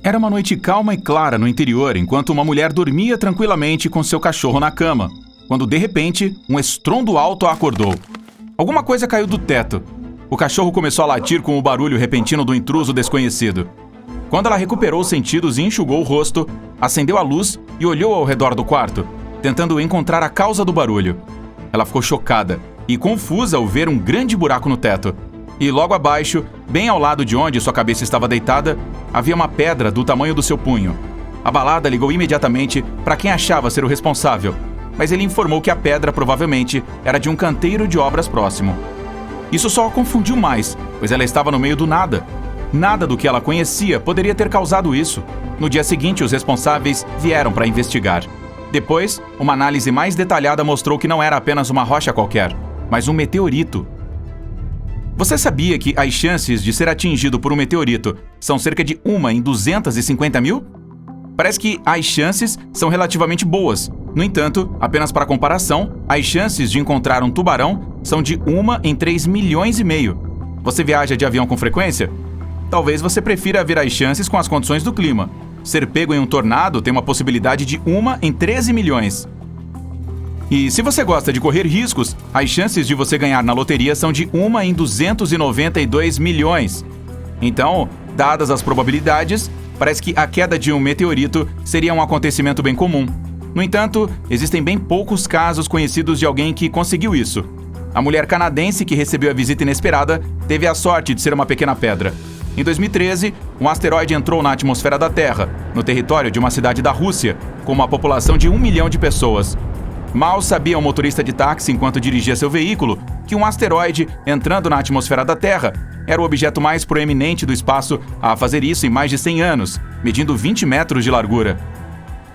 Era uma noite calma e clara no interior, enquanto uma mulher dormia tranquilamente com seu cachorro na cama, quando de repente um estrondo alto a acordou. Alguma coisa caiu do teto. O cachorro começou a latir com o barulho repentino do intruso desconhecido. Quando ela recuperou os sentidos e enxugou o rosto, acendeu a luz e olhou ao redor do quarto, tentando encontrar a causa do barulho. Ela ficou chocada e confusa ao ver um grande buraco no teto. E logo abaixo, bem ao lado de onde sua cabeça estava deitada, havia uma pedra do tamanho do seu punho. Abalada, ligou imediatamente para quem achava ser o responsável, mas ele informou que a pedra provavelmente era de um canteiro de obras próximo. Isso só a confundiu mais, pois ela estava no meio do nada. Nada do que ela conhecia poderia ter causado isso. No dia seguinte, os responsáveis vieram para investigar. Depois, uma análise mais detalhada mostrou que não era apenas uma rocha qualquer, mas um meteorito. Você sabia que as chances de ser atingido por um meteorito são cerca de 1 em 250 mil? Parece que as chances são relativamente boas. No entanto, apenas para comparação, as chances de encontrar um tubarão são de 1 em 3,5 milhões. Você viaja de avião com frequência? Talvez você prefira ver as chances com as condições do clima. Ser pego em um tornado tem uma possibilidade de 1 em 13 milhões. E se você gosta de correr riscos, as chances de você ganhar na loteria são de 1 em 292 milhões. Então, dadas as probabilidades, parece que a queda de um meteorito seria um acontecimento bem comum. No entanto, existem bem poucos casos conhecidos de alguém que conseguiu isso. A mulher canadense que recebeu a visita inesperada teve a sorte de ser uma pequena pedra. Em 2013, um asteroide entrou na atmosfera da Terra, no território de uma cidade da Rússia, com uma população de 1 milhão de pessoas. Mal sabia o motorista de táxi enquanto dirigia seu veículo que um asteroide entrando na atmosfera da Terra era o objeto mais proeminente do espaço a fazer isso em mais de 100 anos, medindo 20 metros de largura.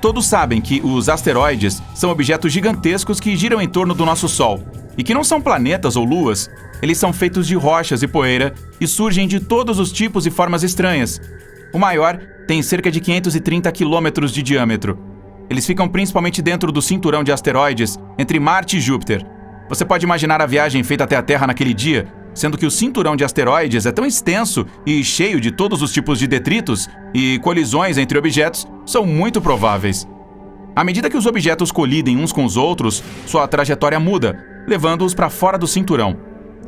Todos sabem que os asteroides são objetos gigantescos que giram em torno do nosso Sol e que não são planetas ou luas. Eles são feitos de rochas e poeira e surgem de todos os tipos e formas estranhas. O maior tem cerca de 530 quilômetros de diâmetro. Eles ficam principalmente dentro do cinturão de asteroides entre Marte e Júpiter. Você pode imaginar a viagem feita até a Terra naquele dia, sendo que o cinturão de asteroides é tão extenso e cheio de todos os tipos de detritos e colisões entre objetos são muito prováveis. À medida que os objetos colidem uns com os outros, sua trajetória muda, levando-os para fora do cinturão.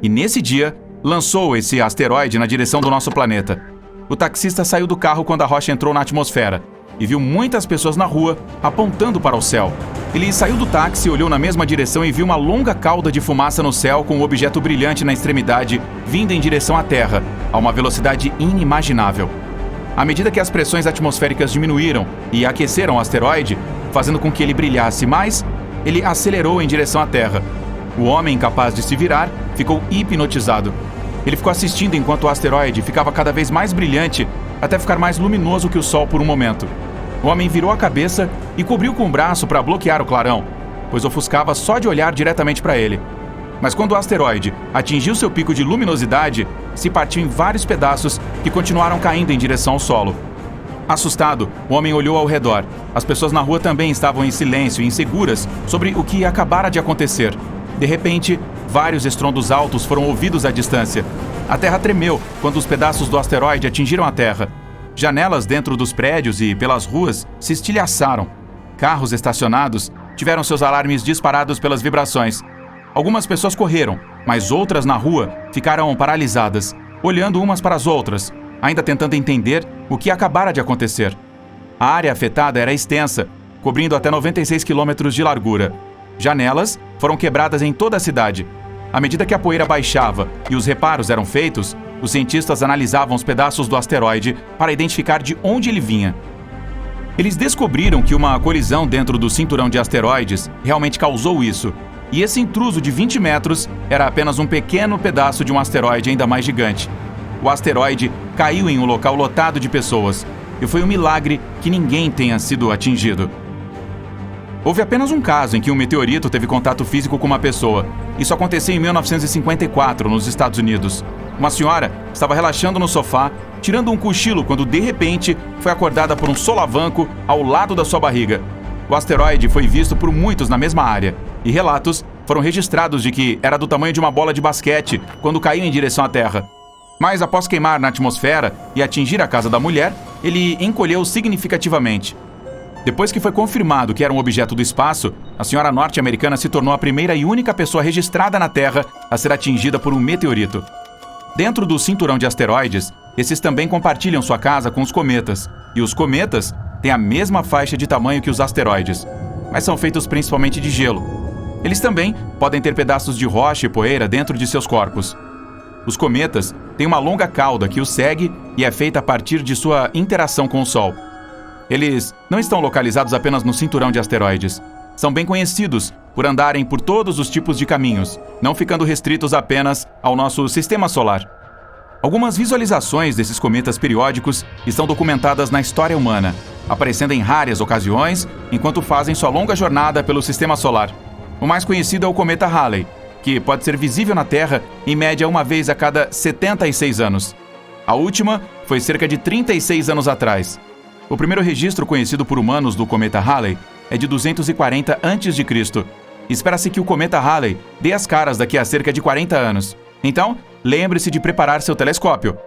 E nesse dia, lançou esse asteroide na direção do nosso planeta. O taxista saiu do carro quando a rocha entrou na atmosfera e viu muitas pessoas na rua apontando para o céu. Ele saiu do táxi, olhou na mesma direção e viu uma longa cauda de fumaça no céu com um objeto brilhante na extremidade, vindo em direção à Terra, a uma velocidade inimaginável. À medida que as pressões atmosféricas diminuíram e aqueceram o asteroide, fazendo com que ele brilhasse mais, ele acelerou em direção à Terra. O homem, incapaz de se virar, ficou hipnotizado. Ele ficou assistindo enquanto o asteroide ficava cada vez mais brilhante, até ficar mais luminoso que o Sol por um momento. O homem virou a cabeça e cobriu com o braço para bloquear o clarão, pois ofuscava só de olhar diretamente para ele. Mas quando o asteroide atingiu seu pico de luminosidade, se partiu em vários pedaços que continuaram caindo em direção ao solo. Assustado, o homem olhou ao redor. As pessoas na rua também estavam em silêncio e inseguras sobre o que acabara de acontecer. De repente, vários estrondos altos foram ouvidos à distância. A terra tremeu quando os pedaços do asteroide atingiram a terra. Janelas dentro dos prédios e pelas ruas se estilhaçaram. Carros estacionados tiveram seus alarmes disparados pelas vibrações. Algumas pessoas correram, mas outras na rua ficaram paralisadas, olhando umas para as outras, ainda tentando entender o que acabara de acontecer. A área afetada era extensa, cobrindo até 96 quilômetros de largura. Janelas foram quebradas em toda a cidade. À medida que a poeira baixava e os reparos eram feitos, os cientistas analisavam os pedaços do asteroide para identificar de onde ele vinha. Eles descobriram que uma colisão dentro do cinturão de asteroides realmente causou isso, e esse intruso de 20 metros era apenas um pequeno pedaço de um asteroide ainda mais gigante. O asteroide caiu em um local lotado de pessoas, e foi um milagre que ninguém tenha sido atingido. Houve apenas um caso em que um meteorito teve contato físico com uma pessoa. Isso aconteceu em 1954, nos Estados Unidos. Uma senhora estava relaxando no sofá, tirando um cochilo, quando de repente foi acordada por um solavanco ao lado da sua barriga. O asteroide foi visto por muitos na mesma área, e relatos foram registrados de que era do tamanho de uma bola de basquete quando caiu em direção à Terra. Mas após queimar na atmosfera e atingir a casa da mulher, ele encolheu significativamente. Depois que foi confirmado que era um objeto do espaço, a senhora norte-americana se tornou a primeira e única pessoa registrada na Terra a ser atingida por um meteorito. Dentro do cinturão de asteroides, esses também compartilham sua casa com os cometas, e os cometas têm a mesma faixa de tamanho que os asteroides, mas são feitos principalmente de gelo. Eles também podem ter pedaços de rocha e poeira dentro de seus corpos. Os cometas têm uma longa cauda que os segue e é feita a partir de sua interação com o Sol. Eles não estão localizados apenas no cinturão de asteroides. São bem conhecidos por andarem por todos os tipos de caminhos, não ficando restritos apenas ao nosso sistema solar. Algumas visualizações desses cometas periódicos estão documentadas na história humana, aparecendo em raras ocasiões enquanto fazem sua longa jornada pelo sistema solar. O mais conhecido é o cometa Halley, que pode ser visível na Terra em média uma vez a cada 76 anos. A última foi cerca de 36 anos atrás. O primeiro registro conhecido por humanos do cometa Halley é de 240 a.C. Espera-se que o cometa Halley dê as caras daqui a cerca de 40 anos. Então, lembre-se de preparar seu telescópio.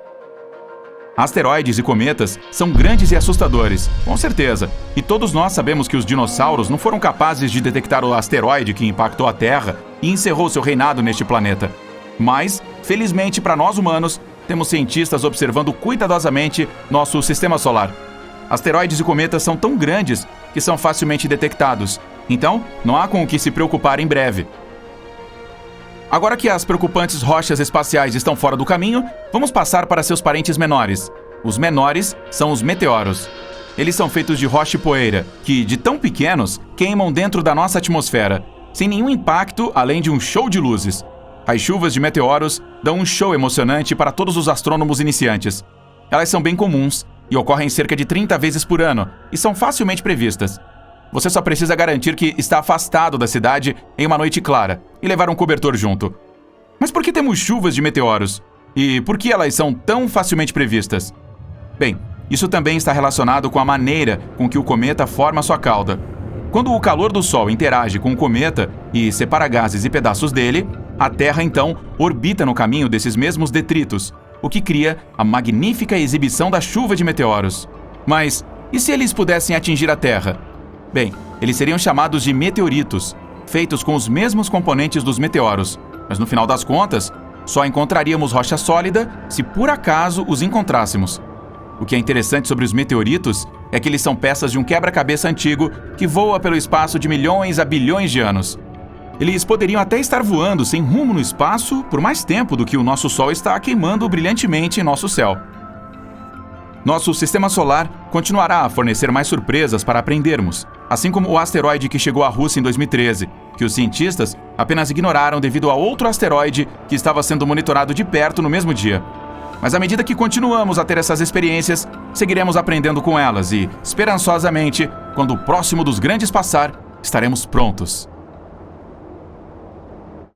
Asteroides e cometas são grandes e assustadores, com certeza. E todos nós sabemos que os dinossauros não foram capazes de detectar o asteroide que impactou a Terra e encerrou seu reinado neste planeta. Mas, felizmente para nós humanos, temos cientistas observando cuidadosamente nosso sistema solar. Asteroides e cometas são tão grandes que são facilmente detectados. Então, não há com o que se preocupar em breve. Agora que as preocupantes rochas espaciais estão fora do caminho, vamos passar para seus parentes menores. Os menores são os meteoros. Eles são feitos de rocha e poeira, que, de tão pequenos, queimam dentro da nossa atmosfera, sem nenhum impacto além de um show de luzes. As chuvas de meteoros dão um show emocionante para todos os astrônomos iniciantes. Elas são bem comuns e ocorrem cerca de 30 vezes por ano e são facilmente previstas. Você só precisa garantir que está afastado da cidade em uma noite clara e levar um cobertor junto. Mas por que temos chuvas de meteoros? E por que elas são tão facilmente previstas? Bem, isso também está relacionado com a maneira com que o cometa forma sua cauda. Quando o calor do Sol interage com o cometa e separa gases e pedaços dele, a Terra então orbita no caminho desses mesmos detritos, o que cria a magnífica exibição da chuva de meteoros. Mas e se eles pudessem atingir a Terra? Bem, eles seriam chamados de meteoritos, feitos com os mesmos componentes dos meteoros, mas no final das contas, só encontraríamos rocha sólida se por acaso os encontrássemos. O que é interessante sobre os meteoritos é que eles são peças de um quebra-cabeça antigo que voa pelo espaço de milhões a bilhões de anos. Eles poderiam até estar voando sem rumo no espaço por mais tempo do que o nosso Sol está queimando brilhantemente em nosso céu. Nosso sistema solar continuará a fornecer mais surpresas para aprendermos, assim como o asteroide que chegou à Rússia em 2013, que os cientistas apenas ignoraram devido a outro asteroide que estava sendo monitorado de perto no mesmo dia. Mas à medida que continuamos a ter essas experiências, seguiremos aprendendo com elas e, esperançosamente, quando o próximo dos grandes passar, estaremos prontos.